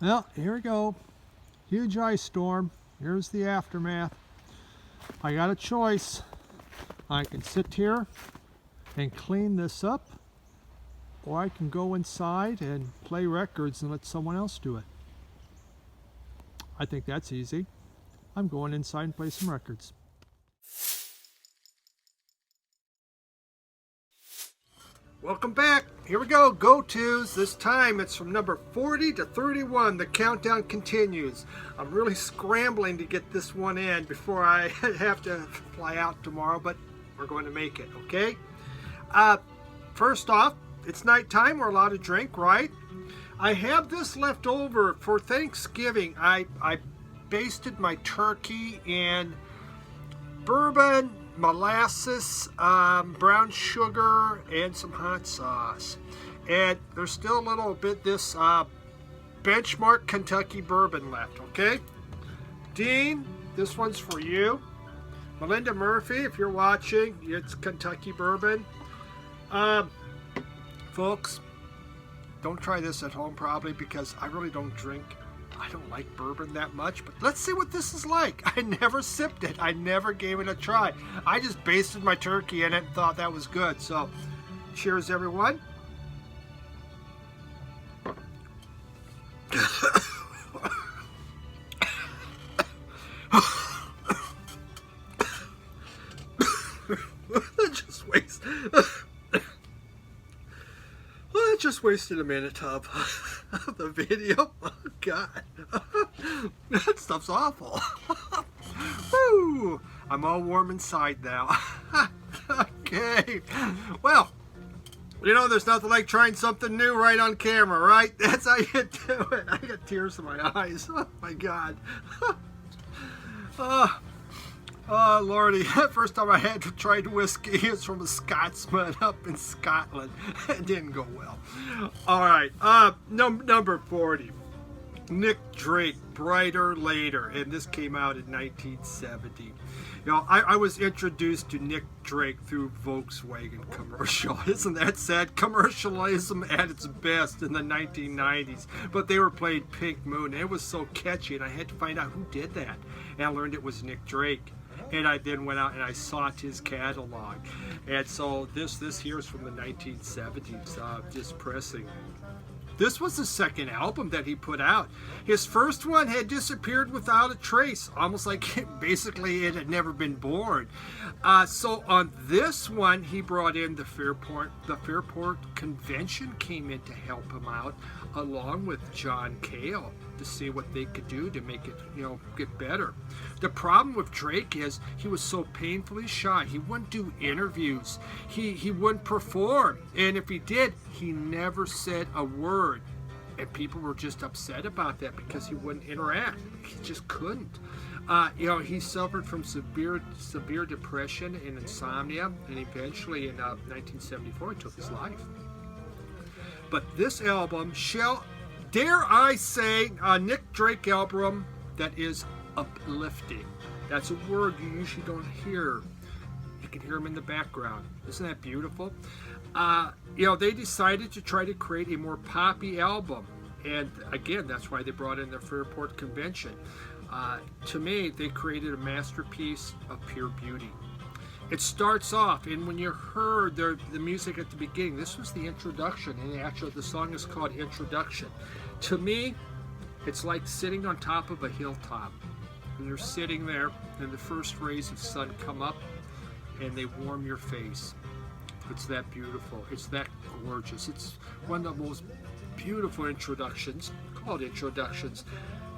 Well, here we go. Huge ice storm. Here's the aftermath. I got a choice. I can sit here and clean this up, or I can go inside and play records and let someone else do it. I think that's easy. I'm going inside and play some records. Welcome back. Here we go. Go-tos. This time it's from number 40 to 31. The countdown continues. I'm really scrambling to get this one in before I have to fly out tomorrow, but we're going to make it, okay? First off, it's nighttime. We're allowed to drink, right? I have this left over for Thanksgiving. I basted my turkey in bourbon, molasses, brown sugar, and some hot sauce. And there's still a little bit this benchmark Kentucky bourbon left, okay? Dean, this one's for you. Melinda Murphy, if you're watching, it's Kentucky bourbon. Folks, don't try this at home probably because I really don't drink. I don't like bourbon that much, but let's see what this is like. I never sipped it. I never gave it a try. I just basted my turkey in it and thought that was good. So, cheers, everyone. Just wasted a minute of the video. Oh God, that stuff's awful. Woo! I'm all warm inside now. Okay, well, you know, there's nothing like trying something new right on camera, right? That's how you do it. I got tears in my eyes. Oh my God. Oh, Lordy. First time I had tried whiskey, it was from a Scotsman up in Scotland. It didn't go well. All right. Number 40. Nick Drake, Brighter Later. And this came out in 1970. You know, I was introduced to Nick Drake through Volkswagen commercial. Isn't that sad? Commercialism at its best in the 1990s. But they were playing Pink Moon. And it was so catchy, and I had to find out who did that. And I learned it was Nick Drake. And I then went out and I sought his catalog. And so this here is from the 1970s, this pressing. This was the second album that he put out. His first one had disappeared without a trace, almost like basically it had never been born. So on this one, he brought in the Fairport Convention came in to help him out, along with John Cale, to see what they could do to make it, you know, get better. The problem with Drake is he was so painfully shy. He wouldn't do interviews. He wouldn't perform. And if he did, he never said a word. And people were just upset about that because he wouldn't interact. He just couldn't. You know, he suffered from severe depression and insomnia, and eventually in 1974 he took his life. But this album, dare I say, a Nick Drake album that is uplifting. That's a word you usually don't hear. You can hear him in the background. Isn't that beautiful? You know, they decided to try to create a more poppy album. And again, that's why they brought in the Fairport Convention. To me, they created a masterpiece of pure beauty. It starts off, and when you heard the music at the beginning, this was the introduction, and actually the song is called Introduction. To me, it's like sitting on top of a hilltop. And you're sitting there, and the first rays of sun come up, and they warm your face. It's that beautiful. It's that gorgeous. It's one of the most beautiful introductions, called introductions,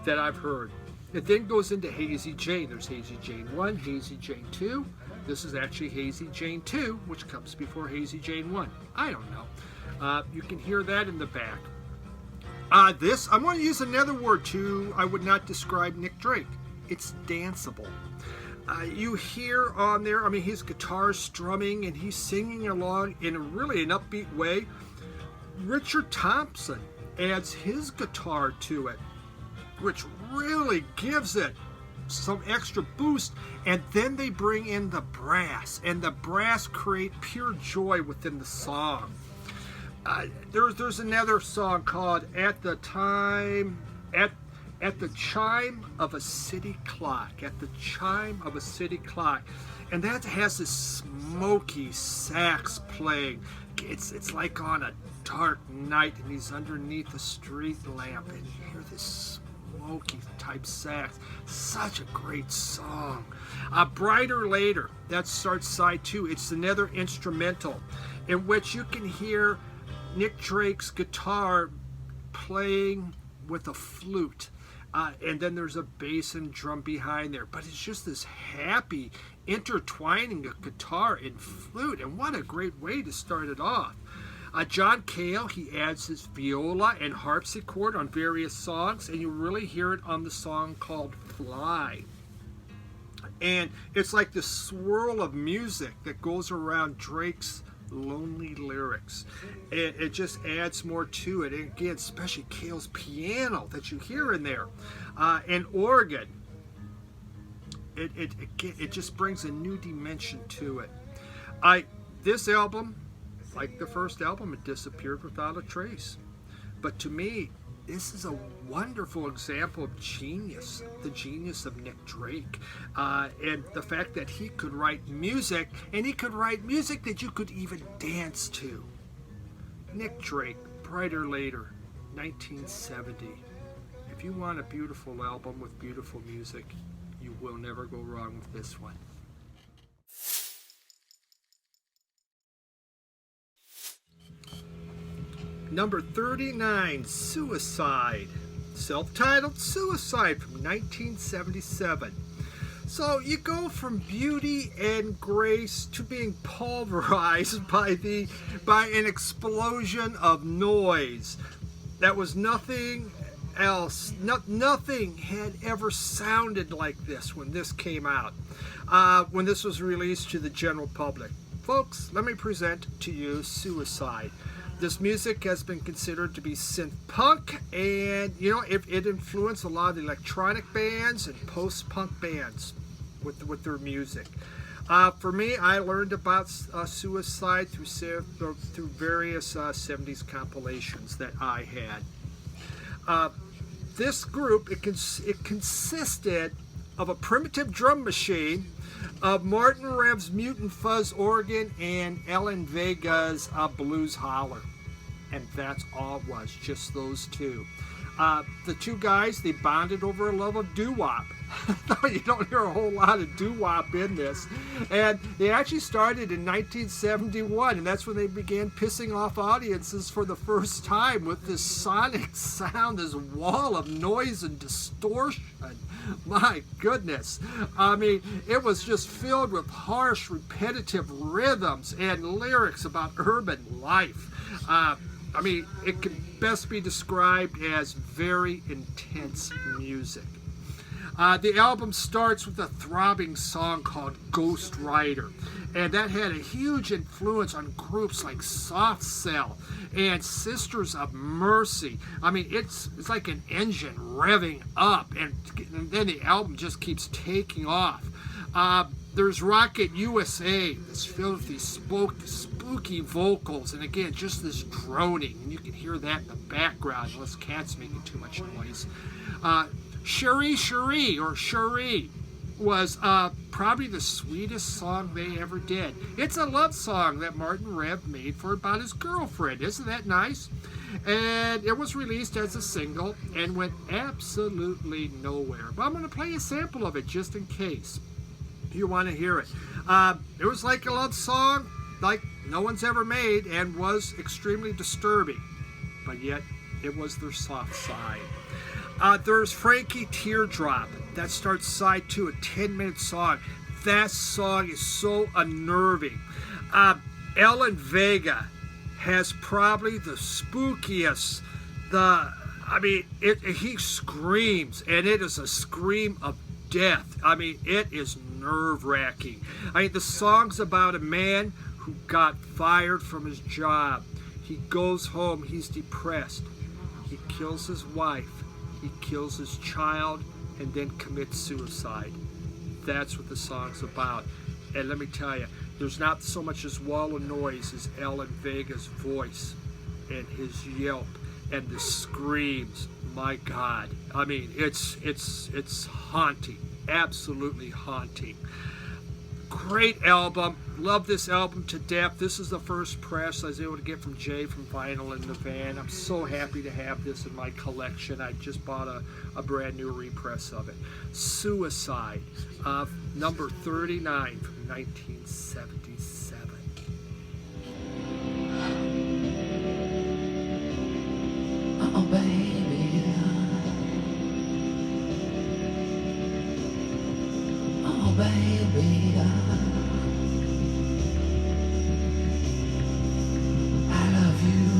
that I've heard. It then goes into Hazy Jane. There's Hazy Jane 1, Hazy Jane 2. This is actually Hazy Jane 2, which comes before Hazy Jane 1. I don't know. You can hear that in the back. I'm going to use another word too. I would not describe Nick Drake. It's danceable. You hear on there, I mean, his guitar strumming and he's singing along in really an upbeat way. Richard Thompson adds his guitar to it, which really gives it some extra boost, and then they bring in the brass, and the brass create pure joy within the song. There's another song called At the Time at at the chime of a city clock, at the chime of a city clock. And that has this smoky sax playing. It's like on a dark night and he's underneath a street lamp and you hear this smoky type sax. Such a great song. Brighter Later, that starts side two. It's another instrumental in which you can hear Nick Drake's guitar playing with a flute. And then there's a bass and drum behind there. But it's just this happy intertwining of guitar and flute. And what a great way to start it off. John Cale, he adds his viola and harpsichord on various songs. And you really hear it on the song called Fly. And it's like this swirl of music that goes around Drake's lonely lyrics. It just adds more to it. And again, especially Cale's piano that you hear in there, and organ. It just brings a new dimension to it. This album, like the first album, it disappeared without a trace. But to me, this is a wonderful example of genius, the genius of Nick Drake, and the fact that he could write music, and he could write music that you could even dance to. Nick Drake, Brighter Later, 1970. If you want a beautiful album with beautiful music, you will never go wrong with this one. Number 39, Suicide. Self-titled Suicide from 1977. So you go from beauty and grace to being pulverized by an explosion of noise. That was nothing else. Nothing had ever sounded like this when this came out. When this was released to the general public. Folks, let me present to you Suicide. This music has been considered to be synth punk, and it influenced a lot of electronic bands and post-punk bands with their music. For me, I learned about Suicide through various 70s compilations that I had. This group, it consisted of a primitive drum machine, of Martin Rev's Mutant Fuzz organ, and Ellen Vega's Blues Holler. And that's all it was, just those two. The two guys, they bonded over a love of doo-wop. You don't hear a whole lot of doo-wop in this. And they actually started in 1971, and that's when they began pissing off audiences for the first time with this sonic sound, this wall of noise and distortion. My goodness. I mean, it was just filled with harsh, repetitive rhythms and lyrics about urban life. I mean, it can best be described as very intense music. The album starts with a throbbing song called Ghost Rider, and that had a huge influence on groups like Soft Cell and Sisters of Mercy. I mean, it's like an engine revving up, and then the album just keeps taking off. There's Rocket USA that's filled with these spooky vocals, and again, just this droning, and you can hear that in the background unless cat's making too much noise. Cherie Cherie, or Cherie, was probably the sweetest song they ever did. It's a love song that Martin Rev made for about his girlfriend. Isn't that nice? And it was released as a single and went absolutely nowhere. But I'm going to play a sample of it just in case you want to hear it. It was like a love song like no one's ever made and was extremely disturbing. But yet, it was their soft side. There's Frankie Teardrop. That starts side two, a 10-minute song. That song is so unnerving. Ellen Vega has probably the spookiest, he screams, and it is a scream of death. I mean, it is nerve-wracking. I mean, the song's about a man who got fired from his job. He goes home, he's depressed. He kills his wife. He kills his child and then commits suicide. That's what the song's about. And let me tell you, there's not so much as wall of noise as Ellen Vega's voice and his yelp and the screams, my God. I mean, it's haunting, absolutely haunting. Great album. Love this album to death. This is the first press I was able to get from Jay from Vinyl in the van. I'm so happy to have this in my collection. I just bought a brand new repress of it. Suicide, number 39 from 1977. Oh, baby. Oh, baby. I love you.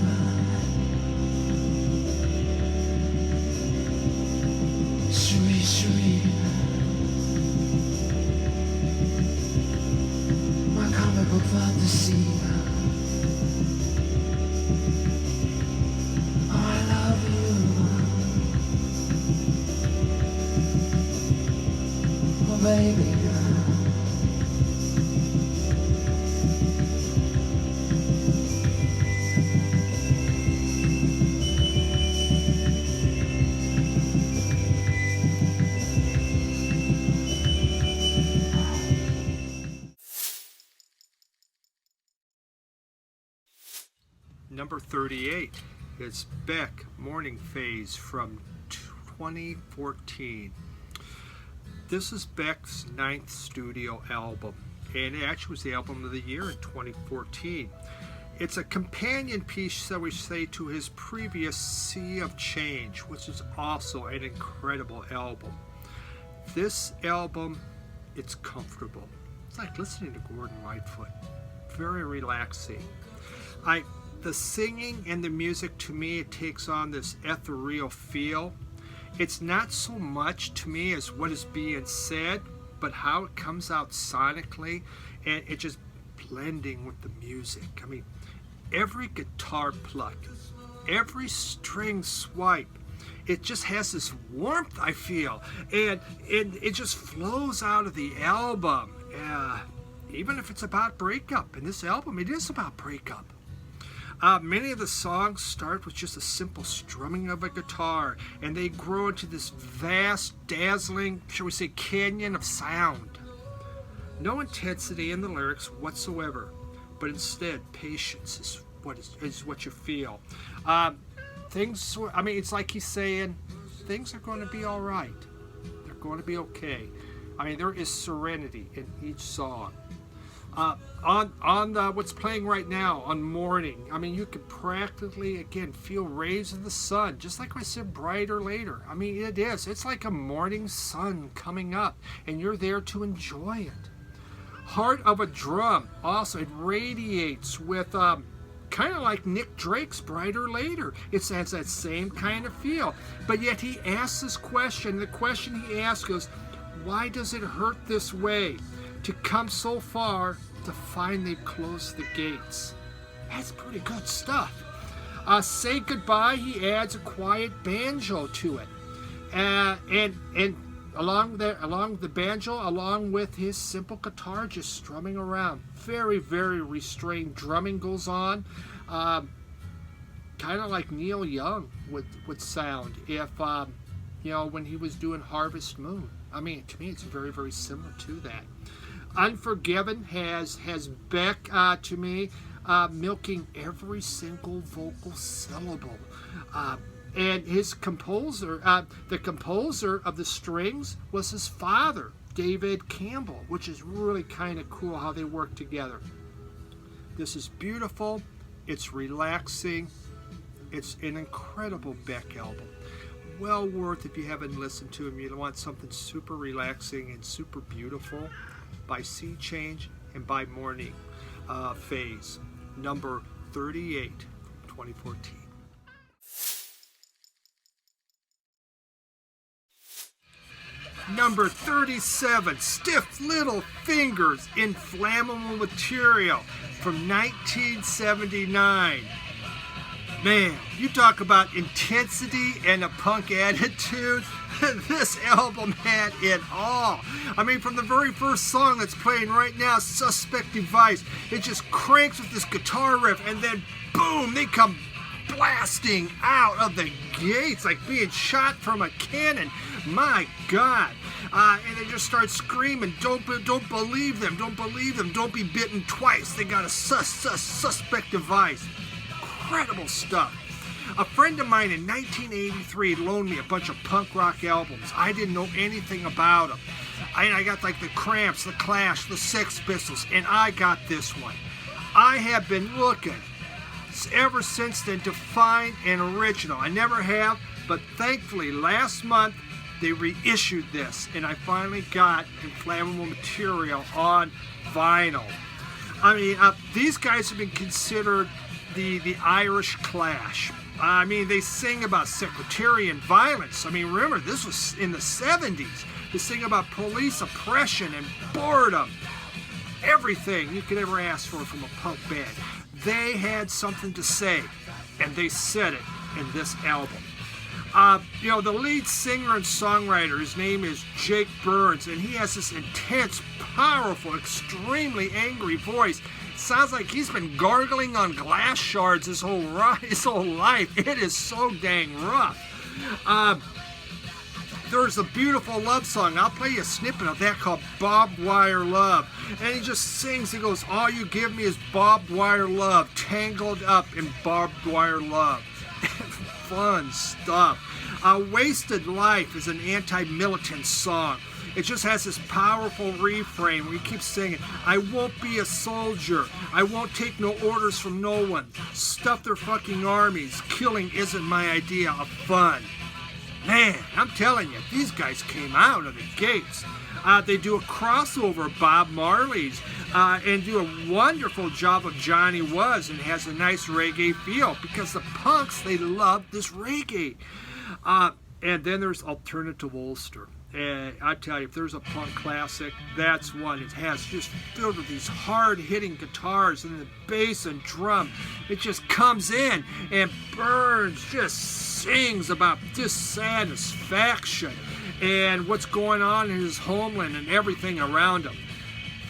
Sweet, sweet. My comic book fantasy. Baby, Number 38 is Beck, Morning Phase from 2014. This is Beck's 9th studio album, and it actually was the album of the year in 2014. It's a companion piece, shall we say, to his previous Sea of Change, which is also an incredible album. This album, it's comfortable. It's like listening to Gordon Lightfoot. Very relaxing. The singing and the music, to me, it takes on this ethereal feel. It's not so much to me as what is being said, but how it comes out sonically, and it just blending with the music. I mean, every guitar pluck, every string swipe, it just has this warmth, I feel, and it just flows out of the album. Even if it's about breakup, in this album, it is about breakup. Many of the songs start with just a simple strumming of a guitar, and they grow into this vast, dazzling, shall we say, canyon of sound. No intensity in the lyrics whatsoever, but instead patience is what you feel. It's like he's saying, things are going to be all right. They're going to be okay. I mean, there is serenity in each song. On what's playing right now on Morning, I mean, you can practically, again, feel rays of the sun, just like I said, brighter later. I mean, it is. It's like a morning sun coming up, and you're there to enjoy it. Heart of a Drum, also, it radiates with kind of like Nick Drake's Brighter Later. It has that same kind of feel. But yet he asks this question. The question he asks is, why does it hurt this way? To come so far to find they've closed the gates. That's pretty good stuff. Say Goodbye, he adds a quiet banjo to it. And along the banjo, along with his simple guitar just strumming around. Very, very restrained drumming goes on. Kind of like Neil Young would sound if, when he was doing Harvest Moon. I mean, to me, it's very, very similar to that. Unforgiven has Beck, to me, milking every single vocal syllable. And his composer, the composer of the strings was his father, David Campbell, which is really kind of cool how they work together. This is beautiful. It's relaxing. It's an incredible Beck album. Well worth, if you haven't listened to him, you want something super relaxing and super beautiful, by Sea Change and by Morning Phase, number 38 from 2014. Number 37, Stiff Little Fingers, Inflammable Material from 1979. Man, you talk about intensity and a punk attitude. This album had it all. I mean, from the very first song that's playing right now, Suspect Device, it just cranks with this guitar riff, and then boom, they come blasting out of the gates like being shot from a cannon. My God. And they just start screaming, don't believe them, don't believe them, don't be bitten twice. They got a suspect device. Incredible stuff. A friend of mine in 1983 loaned me a bunch of punk rock albums. I didn't know anything about them. I got like the Cramps, the Clash, the Sex Pistols, and I got this one. I have been looking ever since then to find an original. I never have, but thankfully last month they reissued this, and I finally got Inflammable Material on vinyl. I mean, these guys have been considered the Irish Clash. I mean, they sing about sectarian violence. I mean, remember, this was in the 70s. They sing about police oppression and boredom. Everything you could ever ask for from a punk band. They had something to say, and they said it in this album. You know, the lead singer and songwriter, his name is Jake Burns, and he has this intense, powerful, extremely angry voice. Sounds like he's been gargling on glass shards his whole life. It is so dang rough. There's a beautiful love song. I'll play you a snippet of that called Barbed Wire Love. And he just sings, he goes, all you give me is barbed wire love, tangled up in barbed wire love. Fun stuff. Wasted Life is an anti-militant song. It just has this powerful refrain where he keeps singing, I won't be a soldier. I won't take no orders from no one. Stuff their fucking armies. Killing isn't my idea of fun. Man, I'm telling you, these guys came out of the gates. They do a crossover of Bob Marley's and do a wonderful job of Johnny Was, and has a nice reggae feel because the punks, they love this reggae. And then there's Alternative Ulster. And I tell you, if there's a punk classic, that's one. It has just filled with these hard-hitting guitars and the bass and drum. It just comes in, and Burns just sings about dissatisfaction and what's going on in his homeland and everything around him.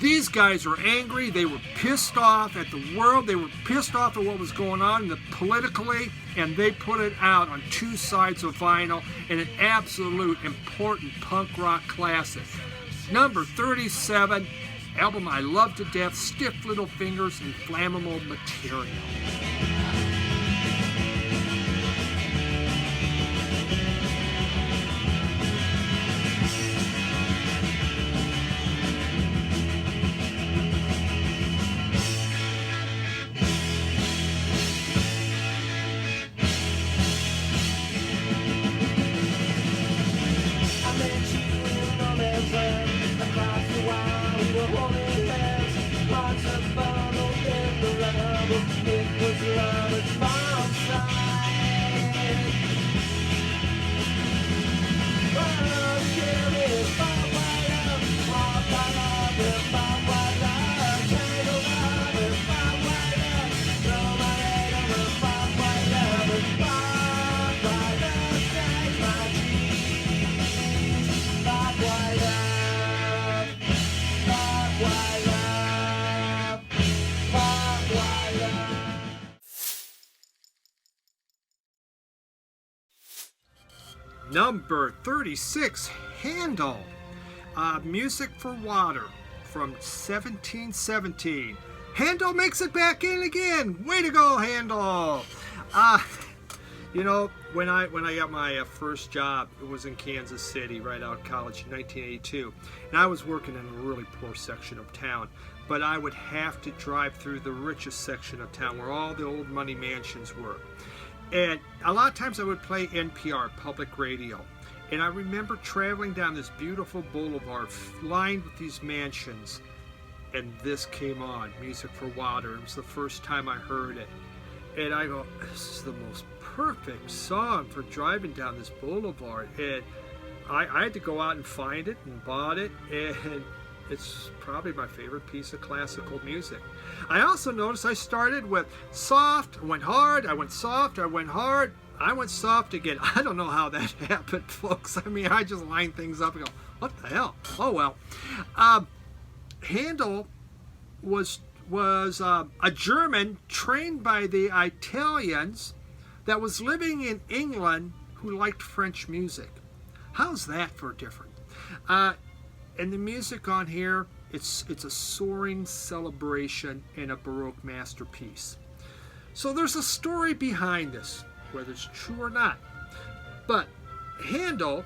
These guys are angry. They were pissed off at the world. They were pissed off at what was going on politically, and they put it out on two sides of vinyl in an absolute important punk rock classic. Number 37, album I love to death, Stiff Little Fingers, Inflammable Material. Number 36, Handel, Music for Water from 1717. Handel makes it back in again. Way to go, Handel. You know, when I got my first job, it was in Kansas City, right out of college in 1982. And I was working in a really poor section of town. But I would have to drive through the richest section of town where all the old money mansions were. And a lot of times I would play NPR, public radio. And I remember traveling down this beautiful boulevard lined with these mansions. And this came on, Music for Water. It was the first time I heard it. And I go, this is the most perfect song for driving down this boulevard. And I had to go out and find it and bought it. And it's probably my favorite piece of classical music. I also noticed I started with soft, I went hard, I went soft, I went hard, I went soft again. I don't know how that happened, folks. I mean, I just line things up and go, what the hell? Oh, well. Handel was a German trained by the Italians that was living in England who liked French music. How's that for different? And the music on here, it's a soaring celebration and a Baroque masterpiece. So there's a story behind this, whether it's true or not. But Handel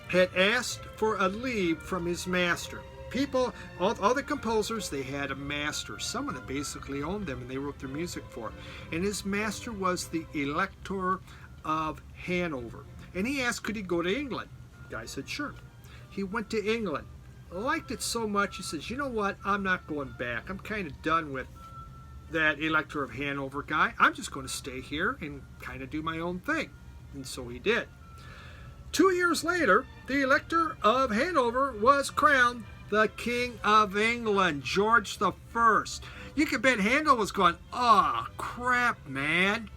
had asked for a leave from his master. People, all the composers, they had a master, someone that basically owned them and they wrote their music for. And his master was the Elector of Hanover. And he asked, could he go to England? The guy said, sure. He went to England, liked it so much, he says, you know what, I'm not going back. I'm kind of done with that Elector of Hanover guy. I'm just going to stay here and kind of do my own thing. And so he did. 2 years later, the Elector of Hanover was crowned the King of England, George the First. You can bet Handel was going, oh, crap, man.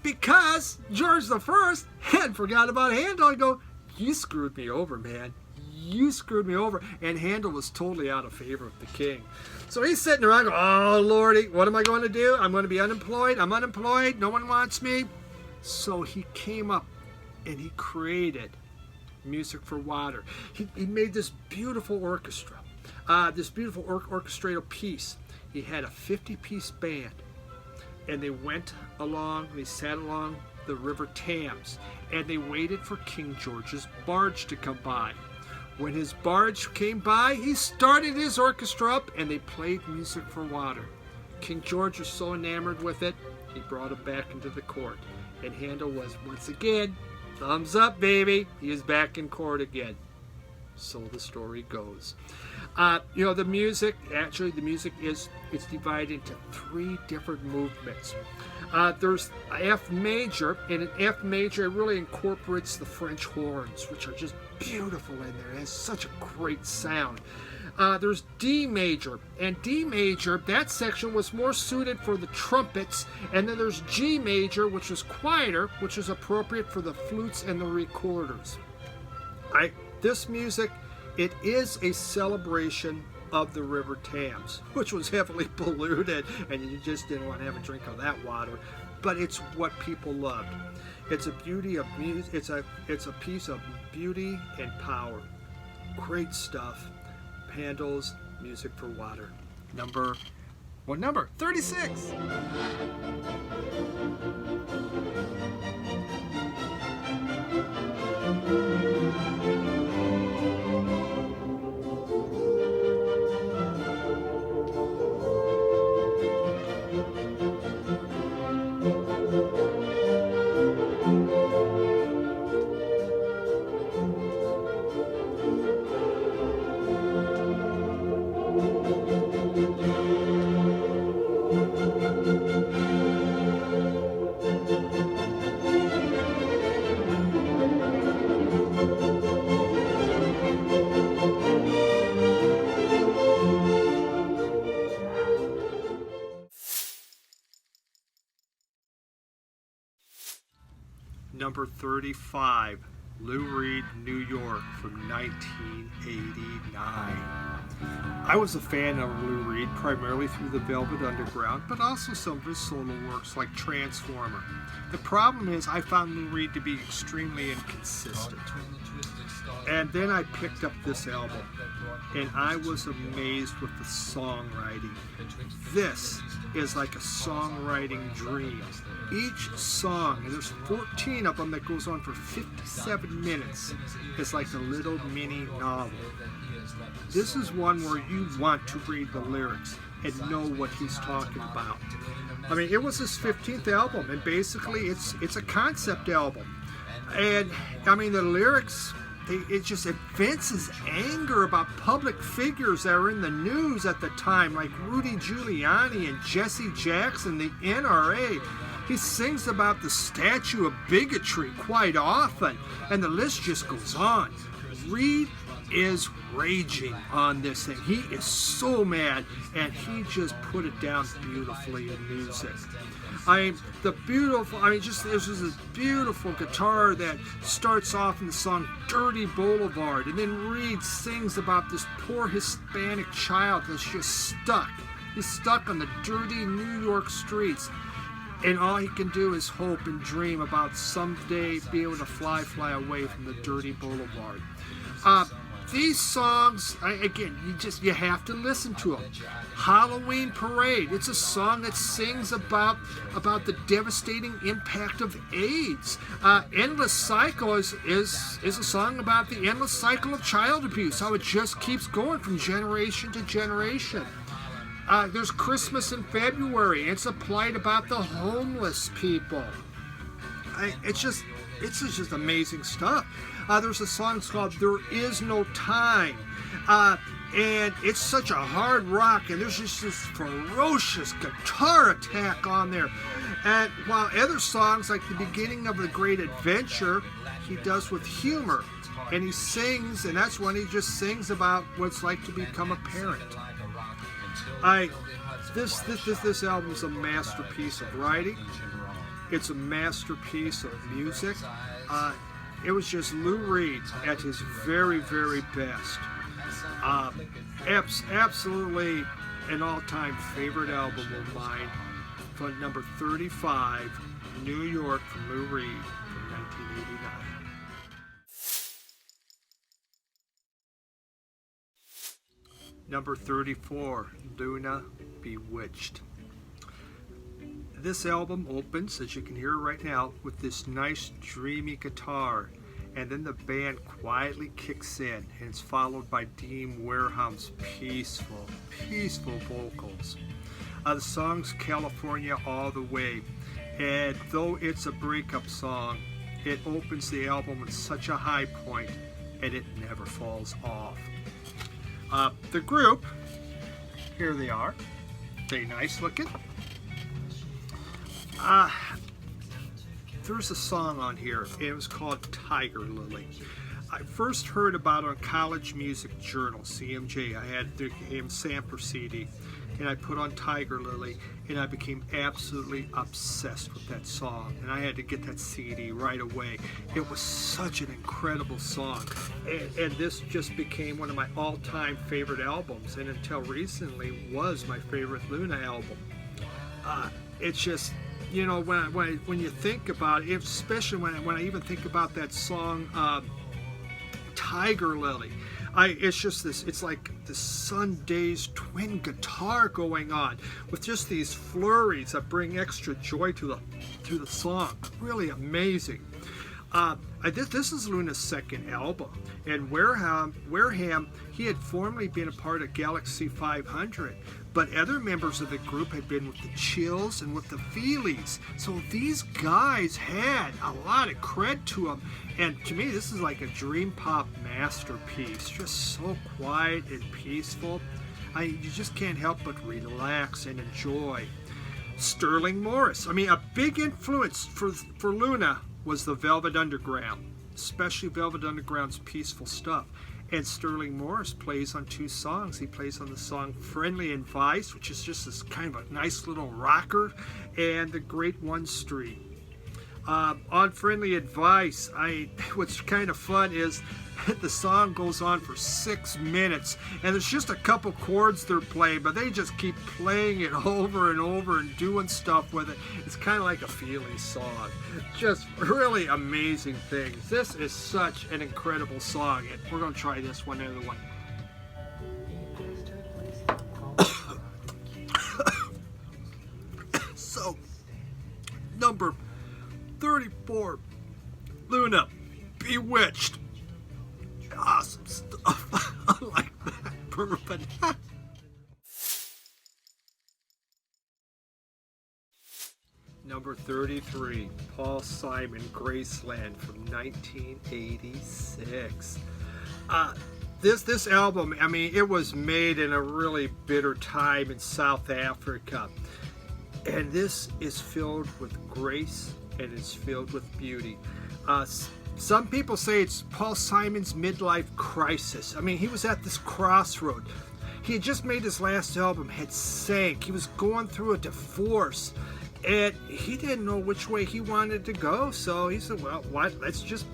Because George the First had forgot about Handel. He'd go, you screwed me over, man. You screwed me over. And Handel was totally out of favor with the king. So he's sitting around going, oh, Lordy, what am I going to do? I'm going to be unemployed. I'm unemployed. No one wants me. So he came up and he created Music for Water. He made this beautiful orchestra, this beautiful orchestral piece. He had a 50-piece band, and they went along, they sat along the River Thames, and they waited for King George's barge to come by. When his barge came by, he started his orchestra up, and they played Music for Water. King George was so enamored with it, he brought it back into the court. And Handel was, once again, thumbs up, baby. He is back in court again. So the story goes. The music, actually the music it's divided into 3 different movements. There's F major, and in F major it really incorporates the French horns, which are just beautiful in there. It has such a great sound. There's D major, and D major, that section was more suited for the trumpets, and then there's G major, which is quieter, which is appropriate for the flutes and the recorders. This music, it is a celebration of the River Thames, which was heavily polluted, and you just didn't want to have a drink of that water, but it's what people loved. It's a beauty of music. It's a piece of beauty and power. Great stuff. Handel's Music for Water. What number? 36. Number 35, Lou Reed, New York, from 1989. I was a fan of Lou Reed primarily through the Velvet Underground, but also some of his solo works like Transformer. The problem is I found Lou Reed to be extremely inconsistent. And then I picked up this album, and I was amazed with the songwriting. This is like a songwriting dream. Each song, and there's 14 of them that goes on for 57 minutes, is like a little mini novel. This is one where you want to read the lyrics and know what he's talking about. I mean, it was his 15th album, and basically it's a concept album. And I mean, the lyrics, it vents his anger about public figures that were in the news at the time, like Rudy Giuliani and Jesse Jackson, the NRA. He sings about the statue of bigotry quite often, and the list just goes on. Reed is raging on this thing. He is so mad, and he just put it down beautifully in music. There's this beautiful guitar that starts off in the song Dirty Boulevard, and then Reed sings about this poor Hispanic child that's just stuck. He's stuck on the dirty New York streets. And all he can do is hope and dream about someday be able to fly away from the dirty boulevard. These songs, again, you have to listen to them. Halloween Parade, it's a song that sings about the devastating impact of AIDS. Endless Cycle is a song about the endless cycle of child abuse, how it just keeps going from generation to generation. There's Christmas in February. It's a plight about the homeless people. It's just amazing stuff. There's a song called There Is No Time. And it's such a hard rock, and there's just this ferocious guitar attack on there. And while other songs, like the beginning of The Great Adventure, he does with humor. And he sings, and that's when he just sings about what it's like to become a parent. This album is a masterpiece of writing. It's a masterpiece of music. It was just Lou Reed at his very, very best. Absolutely an all-time favorite album of mine. From number 35, New York from Lou Reed from 1989. Number 34, Luna, Bewitched. This album opens, as you can hear right now, with this nice dreamy guitar, and then the band quietly kicks in, and it's followed by Dean Wareham's peaceful vocals. The song's California All the Way, and though it's a breakup song, it opens the album at such a high point, and it never falls off. The group, here they are, very nice looking. There's a song on here, it was called Tiger Lily. I first heard about it on College Music Journal, CMJ. I had the Samper CD, and I put on Tiger Lily, and I became absolutely obsessed with that song, and I had to get that CD right away. It was such an incredible song, and this just became one of my all-time favorite albums, and until recently was my favorite Luna album. It's just, you know, when you think about it, especially when I even think about that song, Tiger Lily, it's just this, it's like the Sunday's twin guitar going on with just these flurries that bring extra joy to the song. Really amazing. This is Luna's second album, and Wareham, he had formerly been a part of Galaxy 500, but other members of the group had been with the Chills and with the Feelies, so these guys had a lot of cred to them, and to me this is like a dream pop masterpiece, just so quiet and peaceful. You just can't help but relax and enjoy. Sterling Morris, I mean, a big influence for Luna was the Velvet Underground, especially Velvet Underground's peaceful stuff. And Sterling Morris plays on two songs. He plays on the song Friendly Advice, which is just this kind of a nice little rocker, and The Great One Street. On Friendly Advice, what's kind of fun is the song goes on for 6 minutes, and there's just a couple chords they're playing, but they just keep playing it over and over and doing stuff with it. It's kind of like a Feelies song. Just really amazing things. This is such an incredible song, and we're going to try this one other one. So, number 34, Luna, Bewitched. Awesome stuff. I like that bourbon. Number 33, Paul Simon, Graceland from 1986. This album, I mean, it was made in a really bitter time in South Africa. And this is filled with grace and it's filled with beauty. Some people say it's Paul Simon's midlife crisis. I mean, he was at this crossroad. He had just made his last album, had sank. He was going through a divorce, and he didn't know which way he wanted to go. So he said, well, what? Let's just,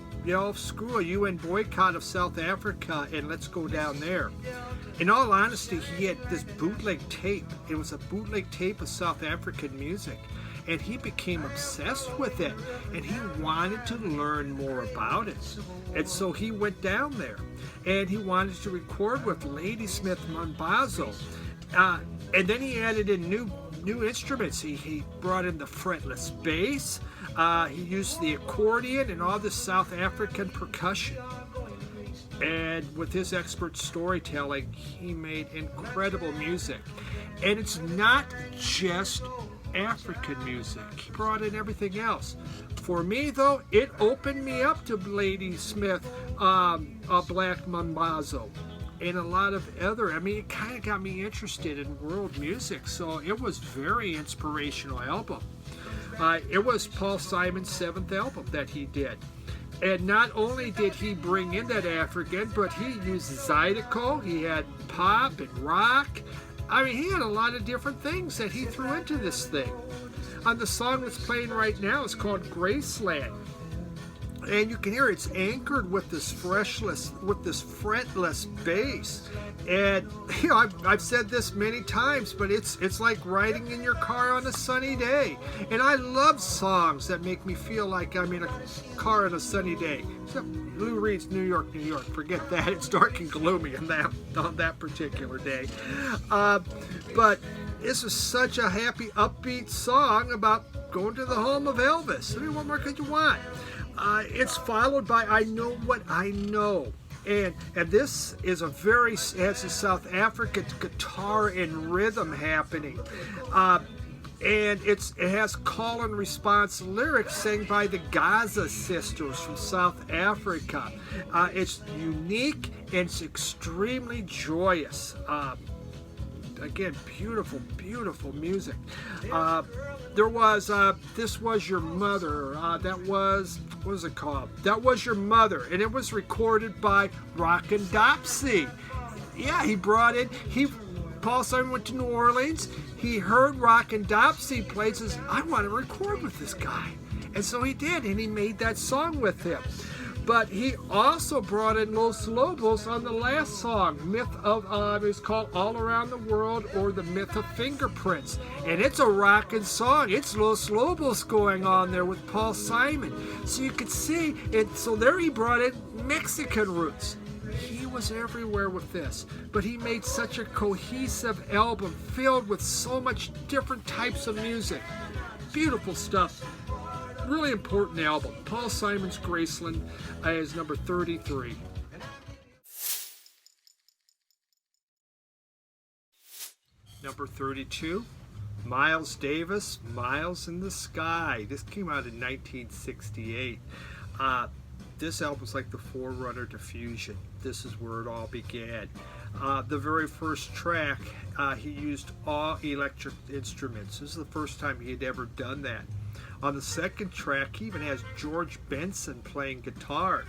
screw a UN boycott of South Africa, and let's go down there. In all honesty, he had this bootleg tape. It was a bootleg tape of South African music. and he became obsessed with it, and he wanted to learn more about it. And so he went down there, and he wanted to record with Ladysmith Mambazo. And then he added in new instruments. He brought in the fretless bass. He used the accordion and all the South African percussion. And with his expert storytelling, he made incredible music. And it's not just African music. He brought in everything else. For me, though, it opened me up to Ladysmith, Black Mambazo, and a lot of other. I mean, it kind of got me interested in world music. So it was very inspirational album. It was Paul Simon's 7th album that he did. And not only did he bring in that African, but he used Zydeco, he had pop and rock. I mean, he had a lot of different things that he threw into this thing. The song that's playing right now is called Graceland. And you can hear it's anchored with this fretless bass. And you know, I've said this many times, but it's like riding in your car on a sunny day. And I love songs that make me feel like I'm in a car on a sunny day. Except Lou Reed's New York, New York. Forget that. It's dark and gloomy on that particular day. But this is such a happy, upbeat song about going to the home of Elvis. I mean, what more could you want? It's followed by I Know What I Know. And this is has a South African guitar and rhythm happening. And it has call and response lyrics sang by the Gaza sisters from South Africa. It's unique and it's extremely joyous. Again, beautiful, beautiful music. There was This Was Your Mother. That was, what was it called? That Was Your Mother. And it was recorded by Rockin' Dopsy. Yeah, he brought in, Paul Simon went to New Orleans. He heard Rockin' Dopsy play, says, I want to record with this guy. And so he did, and he made that song with him. But he also brought in Los Lobos on the last song, it's called All Around the World, or The Myth of Fingerprints. And it's a rockin' song. It's Los Lobos going on there with Paul Simon. So you could see, so there he brought in Mexican roots. He was everywhere with this, but he made such a cohesive album filled with so much different types of music. Beautiful stuff. Really important album. Paul Simon's Graceland is number 33. Number 32, Miles Davis, Miles in the Sky. This came out in 1968. This album's like the forerunner to Fusion. This is where it all began. The very first track, he used all electric instruments. This is the first time he had ever done that. On the second track, he even has George Benson playing guitar.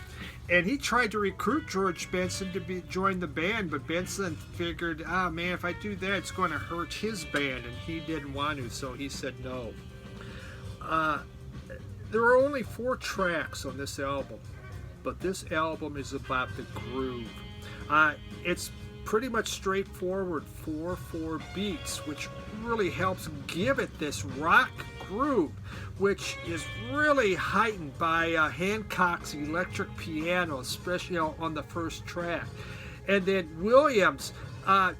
And he tried to recruit George Benson to join the band, but Benson figured, man, if I do that, it's going to hurt his band, and he didn't want to, so he said no. There are only 4 tracks on this album, but this album is about the groove. It's pretty much straightforward 4/4 beats, which really helps give it this rock groove, which is really heightened by Hancock's electric piano, especially on the first track. And then Williams,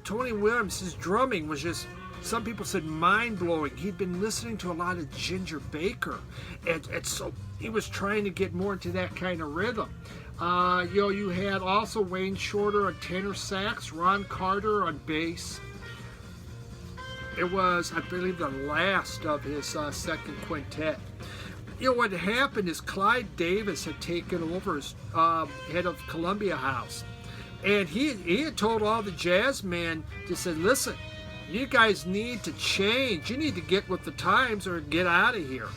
Tony Williams, his drumming was just, some people said, mind-blowing. He'd been listening to a lot of Ginger Baker, and so he was trying to get more into that kind of rhythm. You had also Wayne Shorter on tenor sax, Ron Carter on bass. It was, I believe, the last of his second quintet. What happened is Clyde Davis had taken over as head of Columbia House. And he had told all the jazz men to say, listen, you guys need to change. You need to get with the times or get out of here.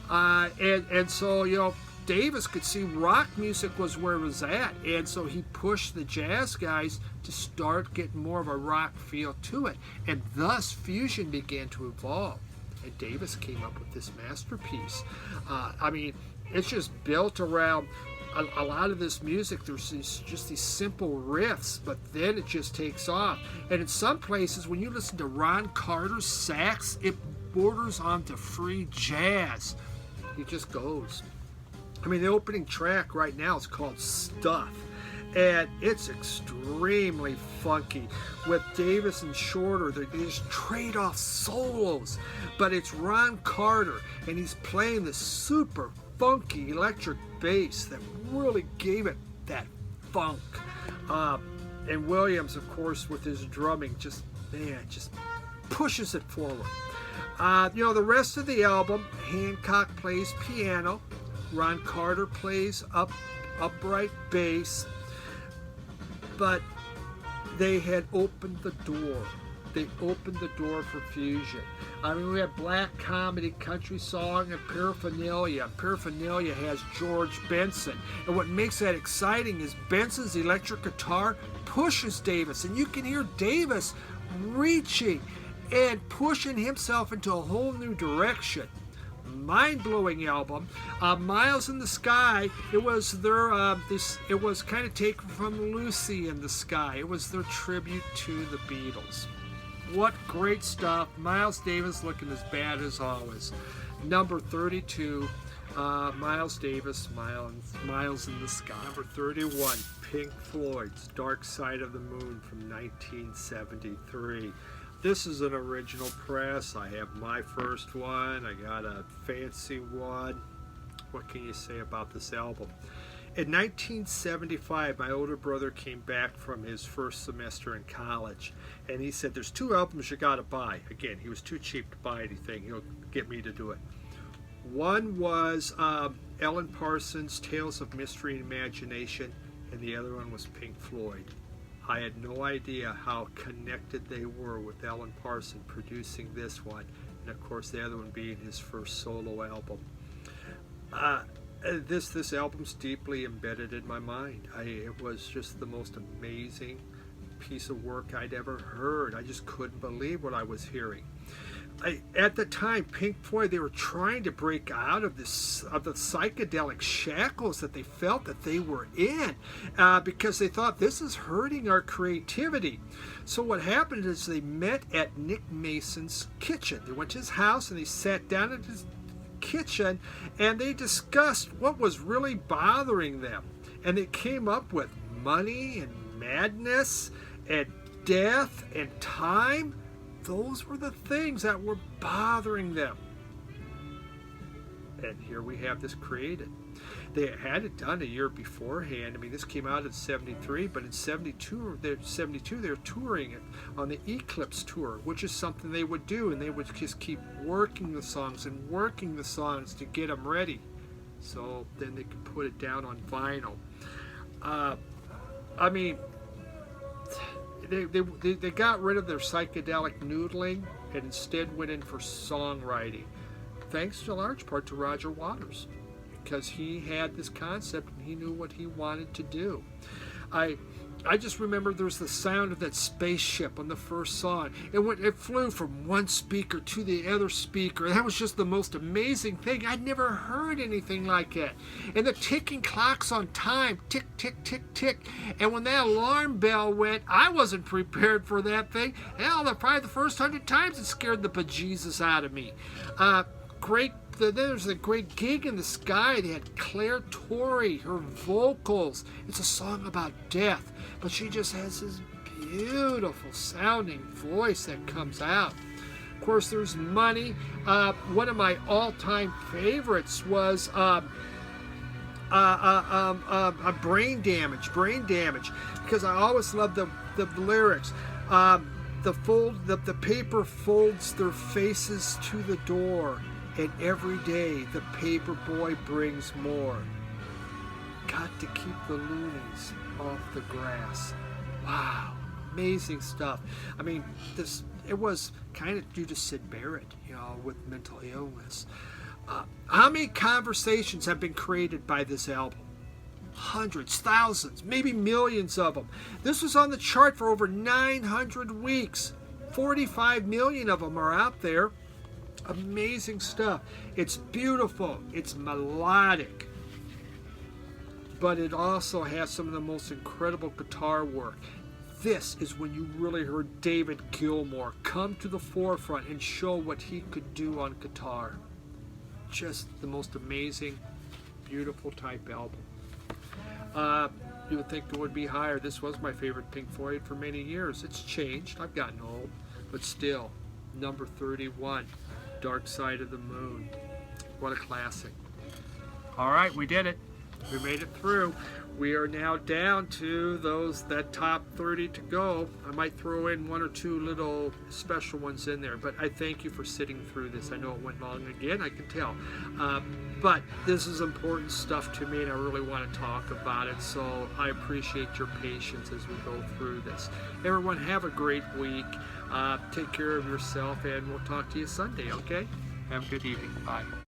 And so, Davis could see rock music was where it was at, and so he pushed the jazz guys to start getting more of a rock feel to it, and thus fusion began to evolve, and Davis came up with this masterpiece. It's just built around a lot of this music. There's just these simple riffs, but then it just takes off. And in some places, when you listen to Ron Carter's sax, it borders onto free jazz. He just goes. I mean, the opening track right now is called Stuff, and it's extremely funky. With Davis and Shorter, they just trade off solos, but it's Ron Carter, and he's playing this super funky electric bass that really gave it that funk. And Williams, of course, with his drumming, just pushes it forward. The rest of the album, Hancock plays piano, Ron Carter plays upright bass, but they had opened the door. They opened the door for fusion. I mean, we have black comedy, country song, and paraphernalia. Paraphernalia has George Benson. And what makes that exciting is Benson's electric guitar pushes Davis. And you can hear Davis reaching and pushing himself into a whole new direction. Mind-blowing album. Miles in the Sky, it was their it was kind of taken from Lucy in the Sky. It was their tribute to the Beatles. What great stuff. Miles Davis looking as bad as always. Number 32, Miles Davis, Miles in the Sky. Number 31, Pink Floyd's Dark Side of the Moon from 1973. This is an original press. I have my first one. I got a fancy one. What can you say about this album? In 1975, my older brother came back from his first semester in college, and he said, there's 2 albums you got to buy. Again, he was too cheap to buy anything. He'll get me to do it. One was Ellen Parsons' Tales of Mystery and Imagination, and the other one was Pink Floyd. I had no idea how connected they were with Ellen Parsons producing this one, and of course the other one being his first solo album. This album's deeply embedded in my mind. It was just the most amazing piece of work I'd ever heard. I just couldn't believe what I was hearing. At the time, Pink Floyd, they were trying to break out of the psychedelic shackles that they felt that they were in, because they thought this is hurting our creativity. So what happened is they met at Nick Mason's kitchen. They went to his house and they sat down at his kitchen and they discussed what was really bothering them. And they came up with money and madness and death and time. Those were the things that were bothering them. And here we have this created. They had it done a year beforehand. I mean, this came out in 73, but in 72 they were touring it on the Eclipse tour, which is something they would do, and they would just keep working the songs to get them ready, so then they could put it down on vinyl. I mean, they got rid of their psychedelic noodling and instead went in for songwriting, thanks to large part to Roger Waters, because he had this concept and he knew what he wanted to do. I just remember there was the sound of that spaceship on the first song. It flew from one speaker to the other speaker. That was just the most amazing thing. I'd never heard anything like it. And the ticking clocks on time, tick, tick, tick, tick. And when that alarm bell went, I wasn't prepared for that thing. Hell, probably the first 100 times it scared the bejesus out of me. There's a great Gig in the Sky. They had Claire Torrey, her vocals. It's a song about death, but she just has this beautiful sounding voice that comes out. Of course, there's Money. One of my all-time favorites was Brain Damage, because I always loved the lyrics. The paper folds their faces to the door, and every day the paper boy brings more. Got to keep the loonies off the grass. Wow, amazing stuff. I mean, it was kind of due to Syd Barrett, with mental illness. How many conversations have been created by this album? Hundreds, thousands, maybe millions of them. This was on the chart for over 900 weeks. 45 million of them are out there. Amazing stuff. It's beautiful. It's melodic. But it also has some of the most incredible guitar work. this is when you really heard David Gilmour come to the forefront and show what he could do on guitar. Just the most amazing, beautiful type album. You would think it would be higher. This was my favorite Pink Floyd for many years. It's changed. I've gotten old. But still, number 31, Dark Side of the Moon. What a classic. All right, we did it. We made it through. We are now down to that top 30 to go. I might throw in one or two little special ones in there, but I thank you for sitting through this. I know it went long again, I can tell. But this is important stuff to me, and I really want to talk about it, so I appreciate your patience as we go through this. Everyone, have a great week. Take care of yourself, and we'll talk to you Sunday, okay? Have a good evening. Bye.